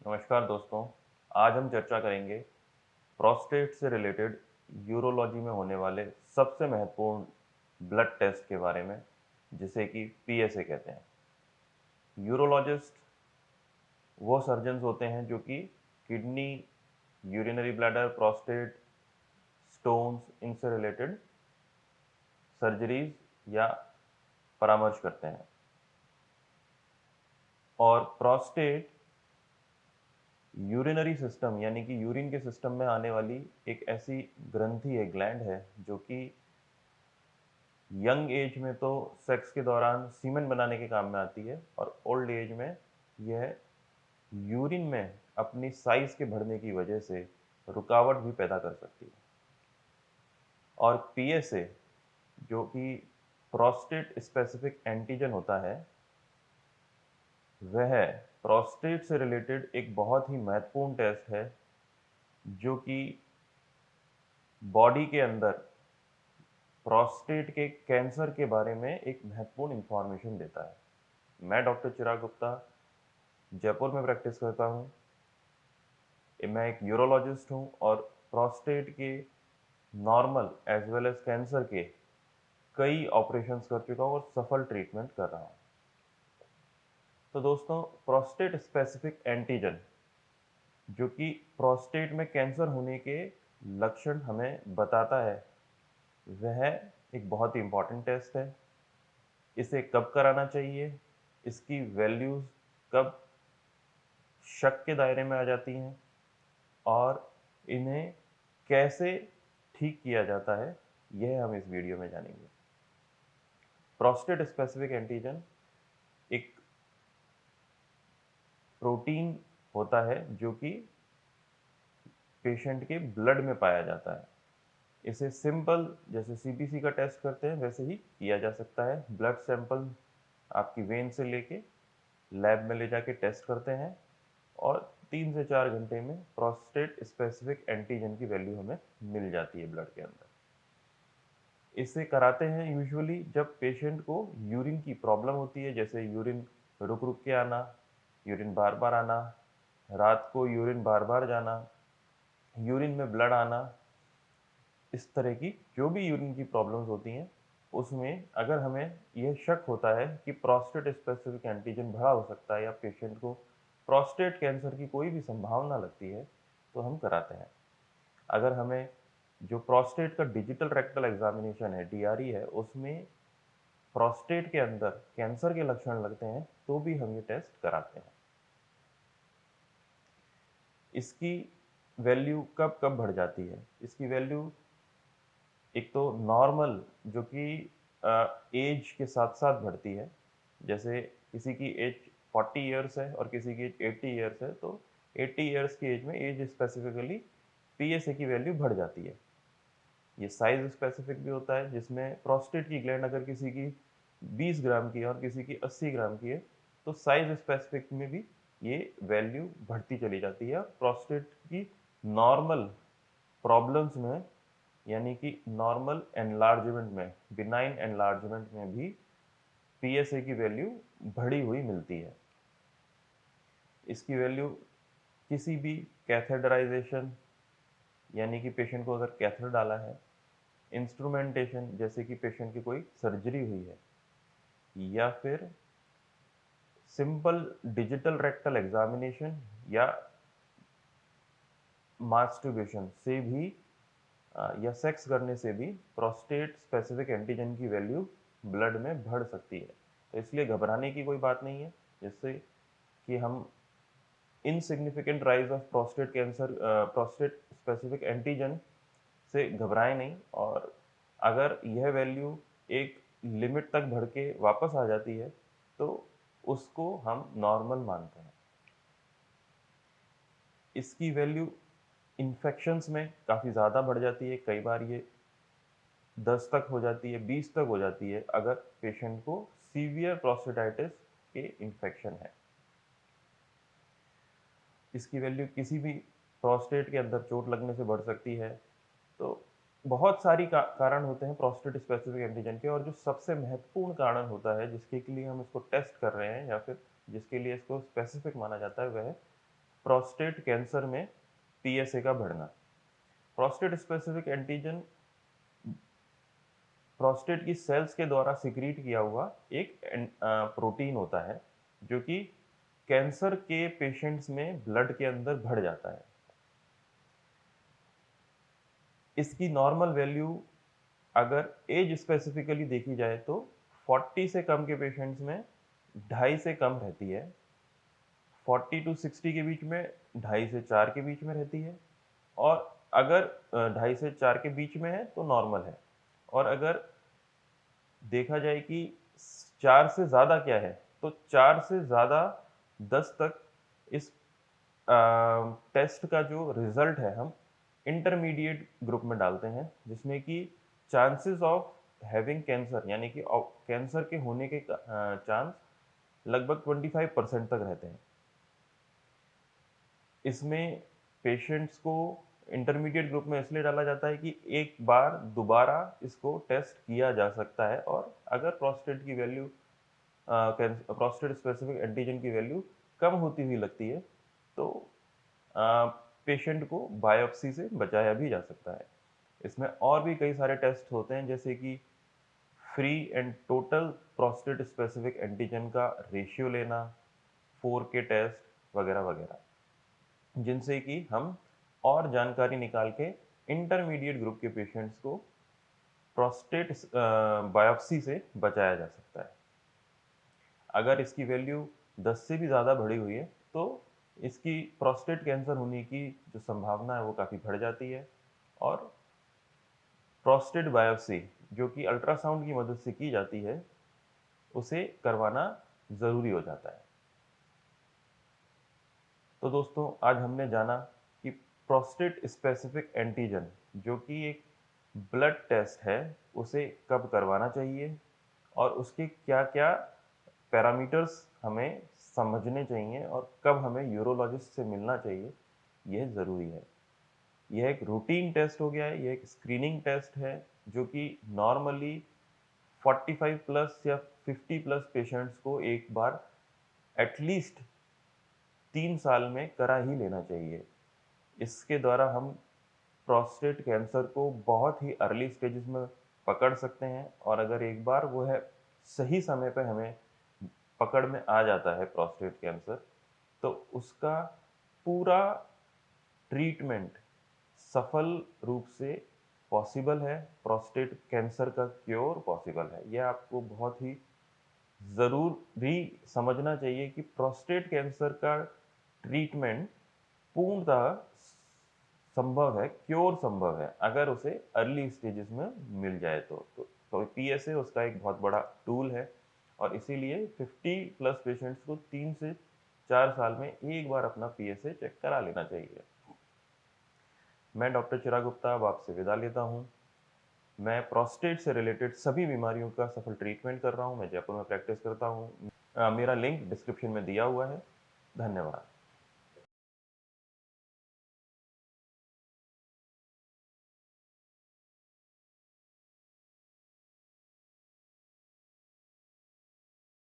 नमस्कार दोस्तों। आज हम चर्चा करेंगे प्रोस्टेट से रिलेटेड यूरोलॉजी में होने वाले सबसे महत्वपूर्ण ब्लड टेस्ट के बारे में, जिसे कि पीएसए कहते हैं। यूरोलॉजिस्ट वो सर्जन्स होते हैं जो कि kidney, urinary bladder, prostate, stones इनसे रिलेटेड सर्जरीज या परामर्श करते हैं। और प्रोस्टेट यूरिनरी सिस्टम यानी कि यूरिन के सिस्टम में आने वाली एक ऐसी ग्रंथि है, ग्लैंड है, जो कि यंग एज में तो सेक्स के दौरान सीमेन बनाने के काम में आती है, और ओल्ड एज में यह यूरिन में अपनी साइज के बढ़ने की वजह से रुकावट भी पैदा कर सकती है। और पीएसए, जो कि प्रोस्टेट स्पेसिफिक एंटीजन होता है, वह प्रोस्टेट से रिलेटेड एक बहुत ही महत्वपूर्ण टेस्ट है, जो कि बॉडी के अंदर प्रोस्टेट के कैंसर के बारे में एक महत्वपूर्ण इंफॉर्मेशन देता है। मैं डॉक्टर चिराग गुप्ता जयपुर में प्रैक्टिस करता हूँ। मैं एक यूरोलॉजिस्ट हूँ और प्रोस्टेट के normal as well as cancer के कई ऑपरेशंस कर चुका हूँ और सफल ट्रीटमेंट कर रहा हूँ। तो दोस्तों, प्रोस्टेट स्पेसिफिक एंटीजन, जो कि प्रोस्टेट में कैंसर होने के लक्षण हमें बताता है, वह एक बहुत ही इम्पॉर्टेंट टेस्ट है। इसे कब कराना चाहिए, इसकी वैल्यूज़ कब शक के दायरे में आ जाती हैं, और इन्हें कैसे ठीक किया जाता है, यह हम इस वीडियो में जानेंगे। प्रोस्टेट स्पेसिफिक एंटीजन एक प्रोटीन होता है जो कि पेशेंट के ब्लड में पाया जाता है। इसे सिंपल जैसे सीबीसी का टेस्ट करते हैं वैसे ही किया जा सकता है। ब्लड सैंपल आपकी वेन से लेके लैब में ले जाके टेस्ट करते हैं, और 3 से 4 घंटे में प्रोस्टेट स्पेसिफिक एंटीजन की वैल्यू हमें मिल जाती है ब्लड के अंदर। इसे कराते हैं यूजुअली जब पेशेंट को यूरिन की प्रॉब्लम होती है, जैसे यूरिन रुक रुक के आना, यूरिन बार बार आना, रात को यूरिन बार बार जाना, यूरिन में ब्लड आना। इस तरह की जो भी यूरिन की प्रॉब्लम्स होती हैं, उसमें अगर हमें यह शक होता है कि प्रोस्टेट स्पेसिफिक एंटीजन बढ़ा हो सकता है या पेशेंट को प्रोस्टेट कैंसर की कोई भी संभावना लगती है, तो हम कराते हैं। अगर हमें जो प्रोस्टेट का डिजिटल रेक्टल एग्जामिनेशन है, डीआरई है, उसमें प्रोस्टेट के अंदर कैंसर के लक्षण लगते हैं, तो भी हम ये टेस्ट कराते हैं। इसकी वैल्यू कब कब बढ़ जाती है? इसकी वैल्यू एक तो नॉर्मल, जो कि एज के साथ साथ बढ़ती है। जैसे किसी की एज 40 ईयर्स है और किसी की एज 80 ईयर्स है, तो 80 ईयर्स की एज में एज स्पेसिफिकली पीएसए की वैल्यू बढ़ जाती है। ये साइज स्पेसिफिक भी होता है, जिसमें प्रोस्टेट की ग्लैंड अगर किसी की 20 ग्राम की है और किसी की 80 ग्राम की है, तो साइज स्पेसिफिक में भी ये वैल्यू बढ़ती चली जाती है। प्रोस्टेट की नॉर्मल प्रॉब्लम्स में, यानी कि नॉर्मल एनलार्जमेंट में, बिनाइन एनलार्जमेंट में भी पीएसए की वैल्यू बढ़ी हुई मिलती है। इसकी वैल्यू किसी भी कैथेडराइजेशन, यानी कि पेशेंट को अगर कैथेटर डाला है, इंस्ट्रूमेंटेशन जैसे कि पेशेंट की कोई सर्जरी हुई है, या फिर सिंपल डिजिटल रेक्टल एग्जामिनेशन या मास्टरबेशन से भी या सेक्स करने से भी प्रोस्टेट स्पेसिफिक एंटीजन की वैल्यू ब्लड में बढ़ सकती है। तो इसलिए घबराने की कोई बात नहीं है, जिससे कि हम insignificant rise of prostate cancer, prostate specific antigen से घबराएं नहीं। और अगर यह वैल्यू एक लिमिट तक बढ़ के वापस आ जाती है, तो उसको हम नॉर्मल मानते हैं। इसकी वैल्यू इन्फेक्शंस में काफ़ी ज़्यादा बढ़ जाती है। कई बार ये 10 तक हो जाती है, 20 तक हो जाती है, अगर पेशेंट को सीवियर प्रोस्टेटाइटिस के इन्फेक्शन है। इसकी वैल्यू किसी भी प्रोस्टेट के अंदर चोट लगने से बढ़ सकती है। तो बहुत सारी कारण होते हैं प्रोस्टेट स्पेसिफिक एंटीजन के, और जो सबसे महत्वपूर्ण कारण होता है जिसके लिए हम इसको टेस्ट कर रहे हैं या फिर जिसके लिए इसको स्पेसिफिक माना जाता है, वह है प्रोस्टेट कैंसर में पीएसए का बढ़ना। प्रोस्टेट स्पेसिफिक एंटीजन प्रोस्टेट की सेल्स के द्वारा सिक्रीट किया हुआ एक प्रोटीन होता है जो कि कैंसर के पेशेंट्स में ब्लड के अंदर बढ़ जाता है। इसकी नॉर्मल वैल्यू अगर एज स्पेसिफिकली देखी जाए तो 40 से कम के पेशेंट्स में 2.5 से कम रहती है, 40 टू 60 के बीच में 2.5 से 4 के बीच में रहती है, और अगर 2.5 से 4 के बीच में है तो नॉर्मल है। और अगर देखा जाए कि 4 से ज़्यादा क्या है, तो 4 से ज़्यादा 10 तक इस टेस्ट का जो रिजल्ट है हम इंटरमीडिएट ग्रुप में डालते हैं, जिसमें कि चांसेस ऑफ हैविंग कैंसर यानी कि कैंसर के होने के चांस लगभग 25% तक रहते हैं। इसमें पेशेंट्स को इंटरमीडिएट ग्रुप में इसलिए डाला जाता है कि एक बार दोबारा इसको टेस्ट किया जा सकता है, और अगर प्रोस्टेट की वैल्यू प्रोस्टेट स्पेसिफिक एंटीजन की वैल्यू कम होती हुई लगती है तो पेशेंट को बायोप्सी से बचाया भी जा सकता है। इसमें और भी कई सारे टेस्ट होते हैं, जैसे कि free and total prostate specific antigen का रेशियो लेना, 4K टेस्ट वगैरह वगैरह, जिनसे कि हम और जानकारी निकाल के इंटरमीडिएट ग्रुप के पेशेंट्स को प्रोस्टेट बायोप्सी से बचाया जा सकता है। अगर इसकी वैल्यू 10 से भी ज़्यादा बढ़ी हुई है तो इसकी प्रोस्टेट कैंसर होने की जो संभावना है वो काफ़ी बढ़ जाती है, और प्रोस्टेट बायोप्सी जो कि अल्ट्रासाउंड की मदद से की जाती है उसे करवाना ज़रूरी हो जाता है। तो दोस्तों, आज हमने जाना कि प्रोस्टेट स्पेसिफिक एंटीजन जो कि एक ब्लड टेस्ट है उसे कब करवाना चाहिए, और उसके क्या क्या पैरामीटर्स हमें समझने चाहिए, और कब हमें यूरोलॉजिस्ट से मिलना चाहिए, यह ज़रूरी है। यह एक रूटीन टेस्ट हो गया है, यह एक स्क्रीनिंग टेस्ट है जो कि नॉर्मली 45 प्लस या 50 प्लस पेशेंट्स को एक बार एटलीस्ट 3 साल में करा ही लेना चाहिए। इसके द्वारा हम प्रोस्टेट कैंसर को बहुत ही अर्ली स्टेजेस में पकड़ सकते हैं, और अगर एक बार वो है सही समय पर हमें पकड़ में आ जाता है प्रोस्टेट कैंसर, तो उसका पूरा ट्रीटमेंट सफल रूप से पॉसिबल है। प्रोस्टेट कैंसर का क्योर पॉसिबल है। यह आपको बहुत ही ज़रूरी समझना चाहिए कि प्रोस्टेट कैंसर का ट्रीटमेंट पूर्णतः संभव है, क्योर संभव है, अगर उसे अर्ली स्टेजेस में मिल जाए तो पीएसए उसका एक बहुत बड़ा टूल है, और इसीलिए 50 प्लस पेशेंट्स को 3 से 4 साल में एक बार अपना पीएसए चेक करा लेना चाहिए। मैं डॉक्टर चिराग गुप्ता अब आपसे विदा लेता हूँ। मैं प्रोस्टेट से रिलेटेड सभी बीमारियों का सफल ट्रीटमेंट कर रहा हूँ। मैं जयपुर में प्रैक्टिस करता हूँ। मेरा लिंक डिस्क्रिप्शन में दिया हुआ है। धन्यवाद।